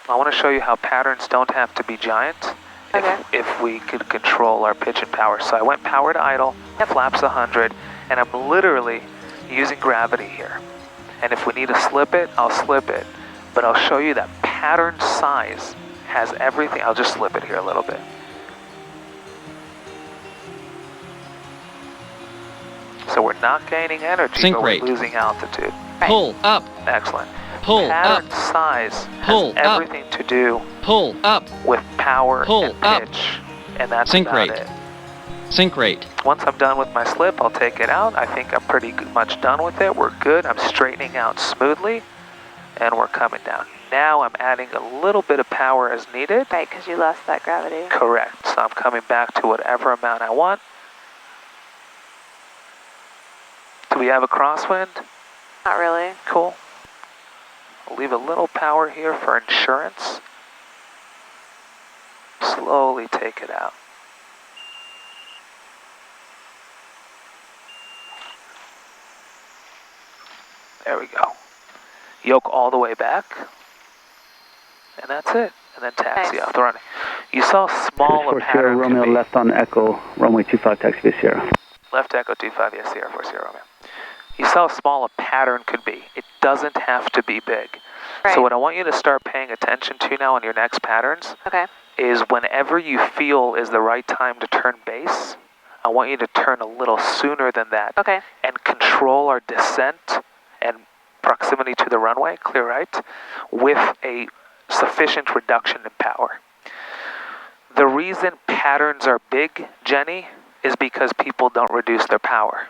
I want to show you how patterns don't have to be giant if we could control our pitch and power. So I went power to idle, flaps 100, and I'm literally using gravity here. And if we need to slip it, I'll slip it. But I'll show you that pattern size has everything. I'll just slip it here a little bit. So we're not gaining energy, Sink but rate. we're losing altitude. Pull up. Excellent. Pull Pattern up. size Pull has up. everything to do Pull up. with power Pull and up. pitch, and that's Sink about rate. it. Sink rate. Once I'm done with my slip, I'll take it out. I think I'm pretty much done with it. We're good. I'm straightening out smoothly, and we're coming down. Now I'm adding a little bit of power as needed. Right, because you lost that gravity. Correct. So I'm coming back to whatever amount I want. Do we have a crosswind? Not really. Cool. I'll leave a little power here for insurance. Slowly take it out. There we go. Yoke all the way back. And that's it. And then taxi off the runway. You saw how small a pattern Romeo could be. left on Echo, runway 25, taxi via Sierra. Left Echo 25, yes, Sierra 40 Romeo. You saw how small a pattern could be. It doesn't have to be big. Right. So what I want you to start paying attention to now on your next patterns is whenever you feel is the right time to turn base, I want you to turn a little sooner than that. And control our descent and proximity to the runway, clear right, with a sufficient reduction in power. The reason patterns are big, Jenny, is because people don't reduce their power.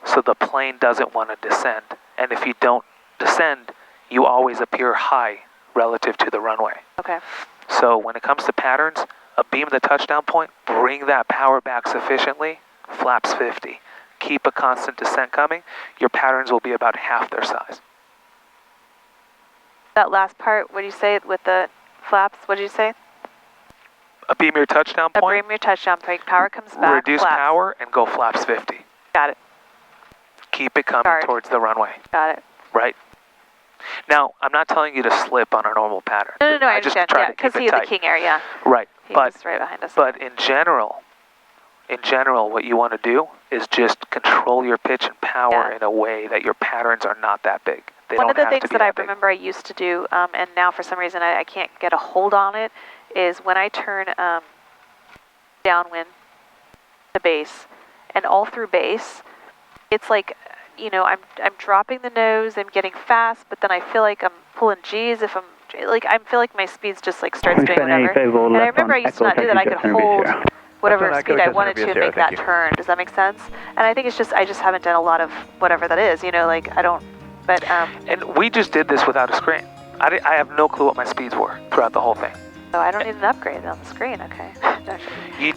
So the plane doesn't want to descend. And if you don't descend, you always appear high relative to the runway. So when it comes to patterns, a beam the touchdown point, bring that power back sufficiently, flaps 50. Keep a constant descent coming, your patterns will be about half their size. That last part, what did you say with the flaps? What did you say? A beam your touchdown point. A beam your touchdown point. Power comes back. Reduce power and go flaps 50. Got it. Keep it coming towards the runway. Got it. Right? Now, I'm not telling you to slip on a normal pattern. No, I just understand. try Yeah, to keep because it he's the tight. king area. Right. He was right behind us. But in general, what you want to do is just control your pitch and power in a way that your patterns are not that big. They One don't of the have to things be that I big. remember I used to do, and now for some reason I can't get a hold on it, is when I turn downwind to base, and all through base, it's like, you know, I'm dropping the nose, I'm getting fast, but then I feel like I'm pulling G's if I'm, like, I feel like my speed's just like starts doing whatever. And I remember I used to not do that. I could hold whatever speed I wanted to make that turn. Does that make sense? And I think it's just, I just haven't done a lot of whatever that is, you know, like I don't, but. And we just did this without a screen. I have no clue what my speeds were throughout the whole thing. So I don't need an upgrade on the screen, okay.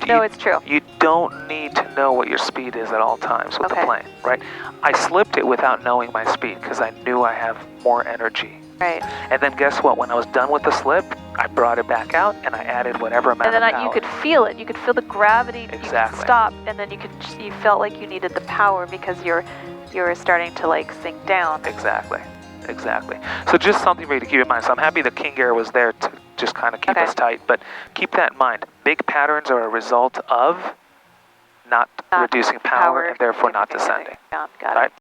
No, it's true. You don't need to know what your speed is at all times with the plane, right? I slipped it without knowing my speed because I knew I have more energy. Right. And then guess what? When I was done with the slip, I brought it back out and I added whatever amount and then of power. you could feel it. You could feel the gravity. Exactly. You could stop, and then you felt like you needed the power because you're starting to like sink down. Exactly. So just something for you to keep in mind. So I'm happy the King Air was there to just kind of keep us tight, but keep that in mind. Big patterns are a result of not reducing power and therefore not descending. Got it. Right?